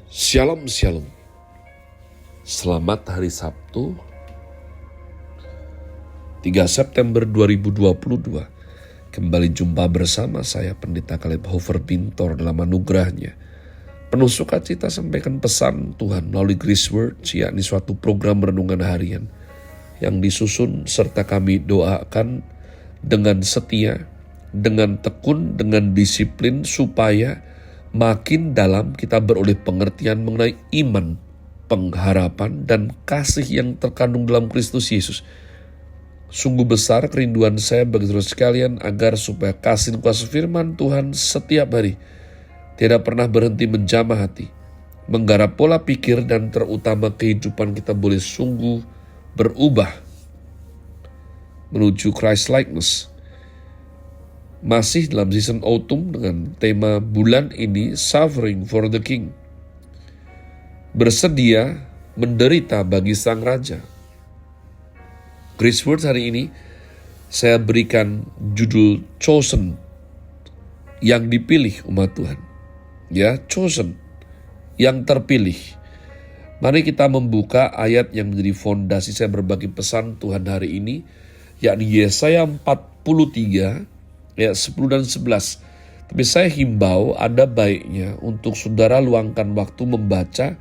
Shalom, shalom. Selamat hari Sabtu, 3 September 2022. Kembali jumpa bersama saya, Pendeta Caleb Hofer Bintor, dalam anugerahnya. Penuh sukacita sampaikan pesan Tuhan melalui Grace Words, yakni suatu program renungan harian yang disusun serta kami doakan dengan setia, dengan tekun, dengan disiplin, supaya makin dalam kita beroleh pengertian mengenai iman, pengharapan, dan kasih yang terkandung dalam Kristus Yesus. Sungguh besar kerinduan saya bagi saudara sekalian agar supaya kasih dan kuasa firman Tuhan setiap hari tidak pernah berhenti menjamah hati, menggarap pola pikir, dan terutama kehidupan kita boleh sungguh berubah menuju Christ likeness. Masih dalam season autumn dengan tema bulan ini, Suffering for the King. Bersedia menderita bagi Sang Raja. Grace Words hari ini saya berikan judul Chosen, yang dipilih umat Tuhan. Ya, chosen, yang terpilih. Mari kita membuka ayat yang menjadi fondasi saya berbagi pesan Tuhan hari ini, yakni Yesaya 43 ayat 10 dan 11. Tapi saya himbau ada baiknya untuk saudara luangkan waktu membaca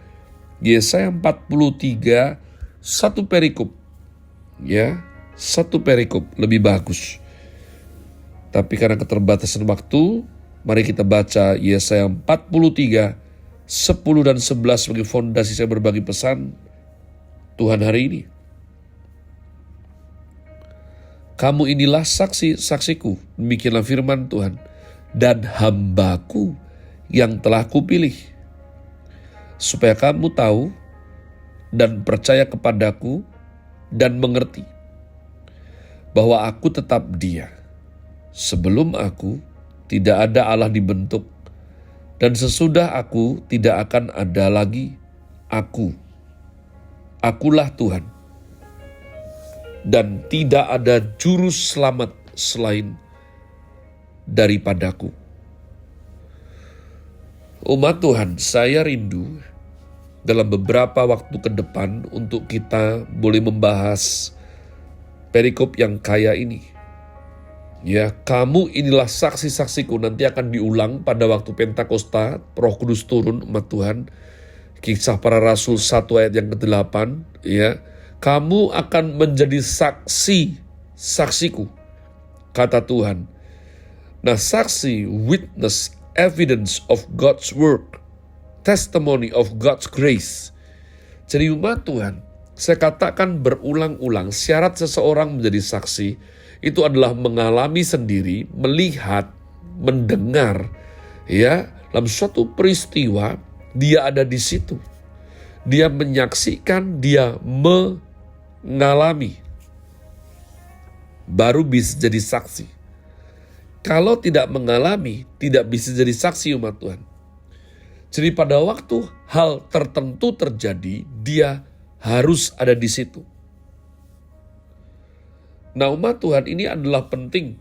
Yesaya 43 satu perikop. Ya, satu perikop lebih bagus. Tapi karena keterbatasan waktu, mari kita baca Yesaya 43 10 dan 11 sebagai fondasi saya berbagi pesan Tuhan hari ini. Kamu inilah saksi-saksiku, demikianlah firman Tuhan, dan hambaku yang telah kupilih, supaya kamu tahu dan percaya kepadaku dan mengerti bahwa aku tetap Dia. Sebelum aku tidak ada Allah dibentuk, dan sesudah aku tidak akan ada lagi. Akulah Tuhan, dan tidak ada juru selamat selain daripadaku. Umat Tuhan, saya rindu dalam beberapa waktu ke depan untuk kita boleh membahas perikop yang kaya ini. Ya, kamu inilah saksi-saksiku, nanti akan diulang pada waktu Pentakosta, Roh Kudus turun, umat Tuhan. Kisah Para Rasul 1 ayat yang ke-8, ya. Kamu akan menjadi saksiku, kata Tuhan. Nah, saksi, witness, evidence of God's work, testimony of God's grace. Jadi umat Tuhan, saya katakan berulang-ulang, syarat seseorang menjadi saksi itu adalah mengalami sendiri, melihat, mendengar, ya, dalam suatu peristiwa dia ada di situ. Dia menyaksikan, dia mengalami, baru bisa jadi saksi. Kalau tidak mengalami, tidak bisa jadi saksi umat Tuhan. Jadi pada waktu hal tertentu terjadi, dia harus ada di situ. Nah umat Tuhan, ini adalah penting.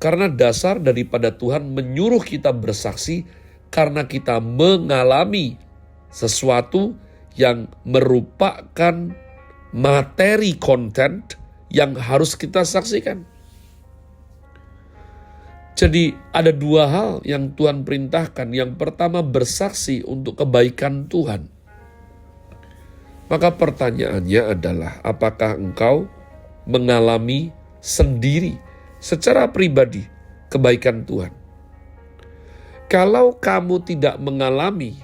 Karena dasar daripada Tuhan menyuruh kita bersaksi, karena kita mengalami sesuatu yang merupakan materi konten yang harus kita saksikan. Jadi ada dua hal yang Tuhan perintahkan. Yang pertama, bersaksi untuk kebaikan Tuhan. Maka pertanyaannya adalah, apakah engkau mengalami sendiri secara pribadi kebaikan Tuhan? Kalau kamu tidak mengalami,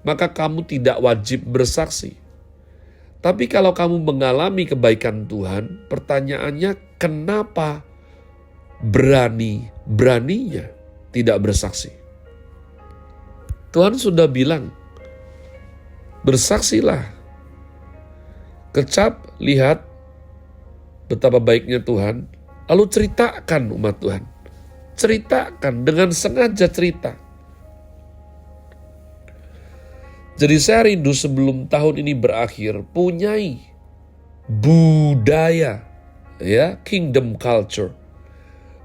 maka kamu tidak wajib bersaksi. Tapi kalau kamu mengalami kebaikan Tuhan, pertanyaannya kenapa beraninya tidak bersaksi? Tuhan sudah bilang, bersaksilah. Kecap, lihat betapa baiknya Tuhan, lalu ceritakan umat Tuhan. Ceritakan, dengan sengaja cerita. Jadi saya rindu sebelum tahun ini berakhir, punyai budaya, ya, kingdom culture.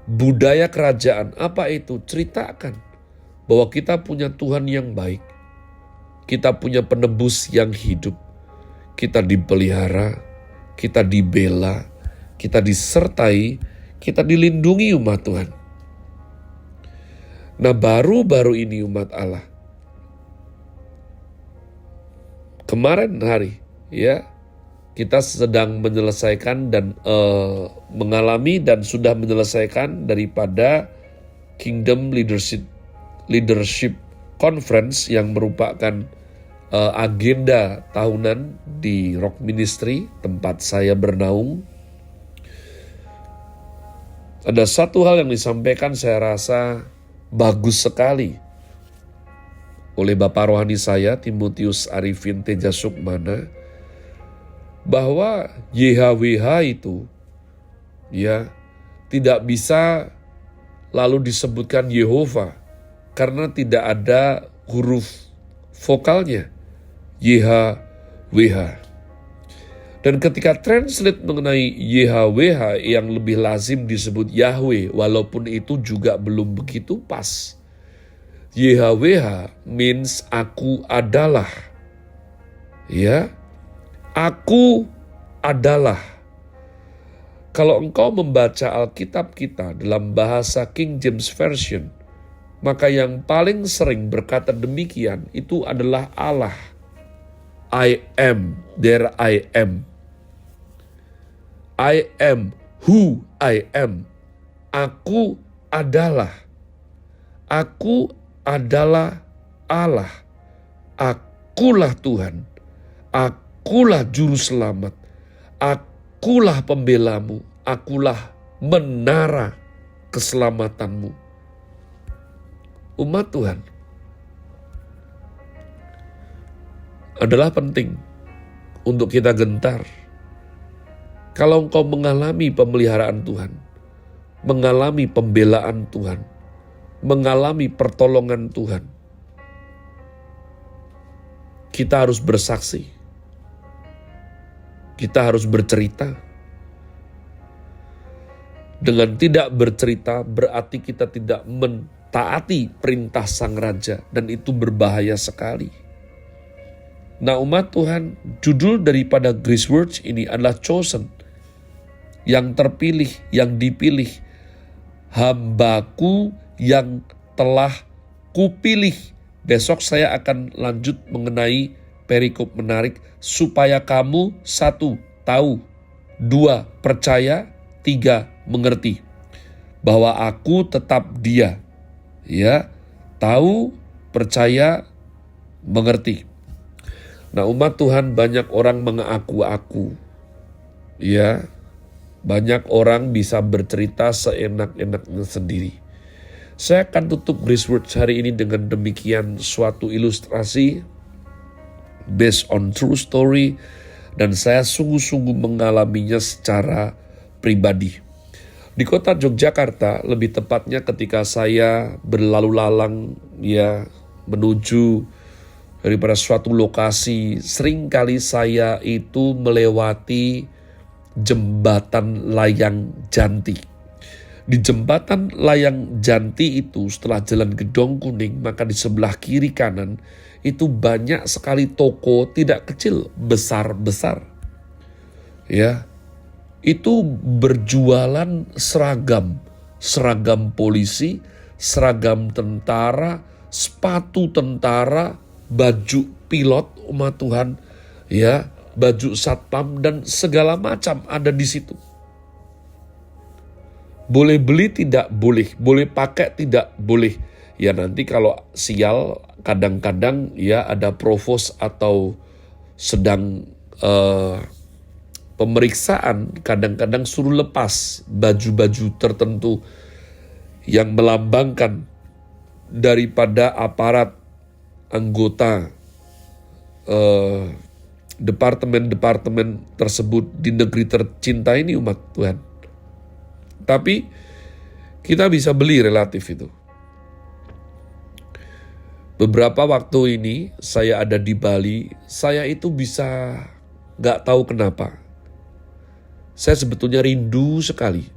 Budaya kerajaan, apa itu? Ceritakan bahwa kita punya Tuhan yang baik. kita punya penebus yang hidup. Kita dipelihara, kita dibela, kita disertai, kita dilindungi umat Tuhan. Nah, baru-baru ini umat Allah, kemarin hari, ya, kita sedang menyelesaikan dan mengalami dan sudah menyelesaikan daripada Kingdom Leadership Conference yang merupakan agenda tahunan di Rock Ministry, tempat saya bernaung. Ada satu hal yang disampaikan saya rasa bagus sekali oleh Bapak Rohani saya, Timotius Arifin Teja Sukmana, bahwa YHWH itu ya tidak bisa lalu disebutkan Yehova karena tidak ada huruf vokalnya YHWH. Dan ketika translate mengenai YHWH yang lebih lazim disebut Yahweh, walaupun itu juga belum begitu pas. YHWH means aku adalah. Ya, aku adalah. Kalau engkau membaca Alkitab kita dalam bahasa King James Version, maka yang paling sering berkata demikian itu adalah Allah. I am, there I am. I am who I am. Aku adalah. Aku adalah Allah. Akulah Tuhan. Akulah juru selamat. Akulah pembelamu. Akulah menara keselamatanmu. Umat Tuhan, adalah penting untuk kita gentar. Kalau engkau mengalami pemeliharaan Tuhan, mengalami pembelaan Tuhan, mengalami pertolongan Tuhan, kita harus bersaksi. Kita harus bercerita. Dengan tidak bercerita berarti kita tidak mentaati perintah Sang Raja, dan itu berbahaya sekali. Nah, umat Tuhan, judul daripada Grace Words ini adalah Chosen. Yang terpilih, yang dipilih. Hambaku yang telah kupilih. Besok saya akan lanjut mengenai perikop menarik. Supaya kamu 1. Tahu, 2. Percaya, 3. Mengerti. Bahwa aku tetap Dia. Ya, tahu, percaya, mengerti. Nah, umat Tuhan, banyak orang mengaku-aku. Ya, banyak orang bisa bercerita seenak-enaknya sendiri. Saya akan tutup Grace Words hari ini dengan demikian suatu ilustrasi based on true story, dan saya sungguh-sungguh mengalaminya secara pribadi. Di kota Yogyakarta, lebih tepatnya ketika saya berlalu lalang ya menuju daripada suatu lokasi, seringkali saya itu melewati jembatan layang Janti. Di jembatan layang Janti itu, setelah jalan Gedong Kuning, maka di sebelah kiri kanan itu banyak sekali toko, tidak kecil, besar-besar. Ya, itu berjualan seragam polisi, seragam tentara, sepatu tentara, baju pilot umat Tuhan, ya, baju satpam, dan segala macam ada di situ. Boleh beli tidak boleh, boleh pakai tidak boleh. Ya, nanti kalau sial kadang-kadang ya ada provos atau sedang pemeriksaan, kadang-kadang suruh lepas baju-baju tertentu yang melambangkan daripada aparat anggota departemen-departemen tersebut di negeri tercinta ini umat Tuhan. Tapi kita bisa beli relatif itu. Beberapa waktu ini saya ada di Bali, saya itu bisa gak tahu kenapa. Saya sebetulnya rindu sekali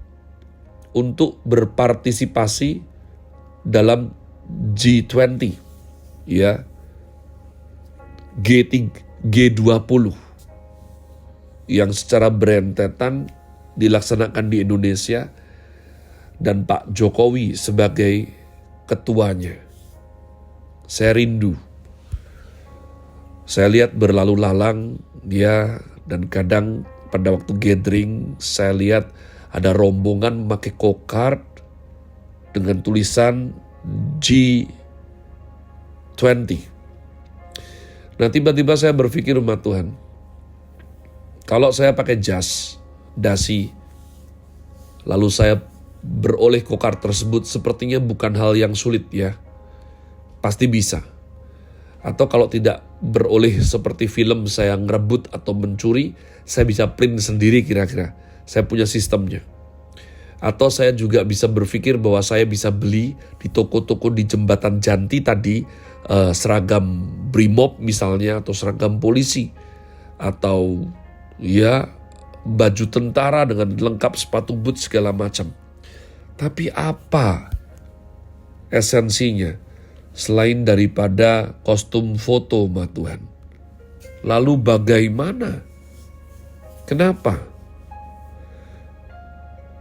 untuk berpartisipasi dalam G20. Ya, G20 yang secara berentetan dilaksanakan di Indonesia dan Pak Jokowi sebagai ketuanya. Saya rindu. Saya lihat berlalu lalang dia, dan kadang pada waktu gathering saya lihat ada rombongan memakai go-kart dengan tulisan G20. Nah, tiba-tiba saya berpikir, umat Tuhan, kalau saya pakai jas, dasi, lalu saya beroleh go-kart tersebut, sepertinya bukan hal yang sulit ya. Pasti bisa. Atau kalau tidak beroleh seperti film, saya ngerebut atau mencuri, saya bisa print sendiri kira-kira. Saya punya sistemnya. Atau saya juga bisa berpikir bahwa saya bisa beli di toko-toko di Jembatan Janti tadi, seragam Brimob misalnya, atau seragam polisi. Atau ya baju tentara dengan lengkap sepatu boot segala macam. Tapi apa esensinya selain daripada kostum foto, ma Tuhan? Lalu bagaimana? Kenapa?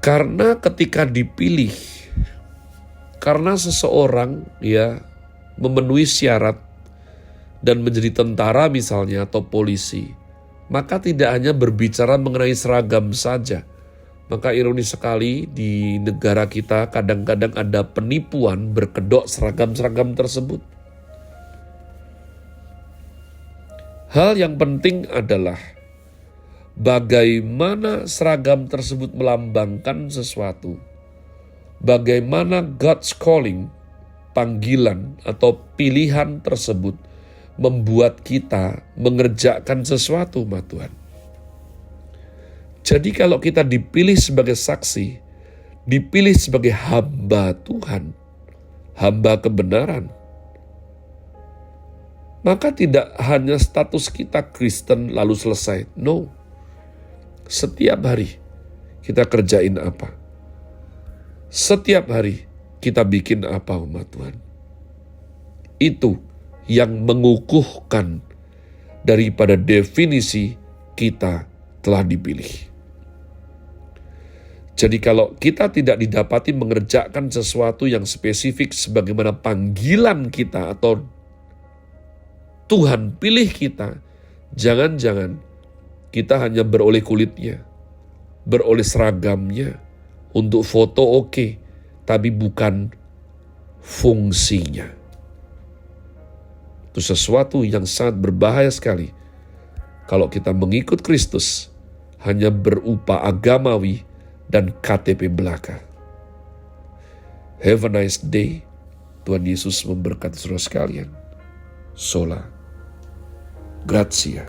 Karena ketika dipilih, karena seseorang ya memenuhi syarat dan menjadi tentara misalnya atau polisi, maka tidak hanya berbicara mengenai seragam saja. Maka ironis sekali di negara kita kadang-kadang ada penipuan berkedok seragam-seragam tersebut. Hal yang penting adalah bagaimana seragam tersebut melambangkan sesuatu. Bagaimana God's calling, panggilan atau pilihan tersebut membuat kita mengerjakan sesuatu, ma Tuhan. Jadi kalau kita dipilih sebagai saksi, dipilih sebagai hamba Tuhan, hamba kebenaran, maka tidak hanya status kita Kristen lalu selesai. No. Setiap hari kita kerjain apa? Setiap hari kita bikin apa, umat Tuhan? Itu yang mengukuhkan daripada definisi kita telah dipilih. Jadi kalau kita tidak didapati mengerjakan sesuatu yang spesifik sebagaimana panggilan kita atau Tuhan pilih kita, jangan-jangan kita hanya beroleh kulitnya, beroleh seragamnya, untuk foto oke, tapi bukan fungsinya. Itu sesuatu yang sangat berbahaya sekali kalau kita mengikut Kristus hanya berupa agamawi dan KTP belaka. Have a nice day. Tuhan Yesus memberkati saudara sekalian. Sola Gratia.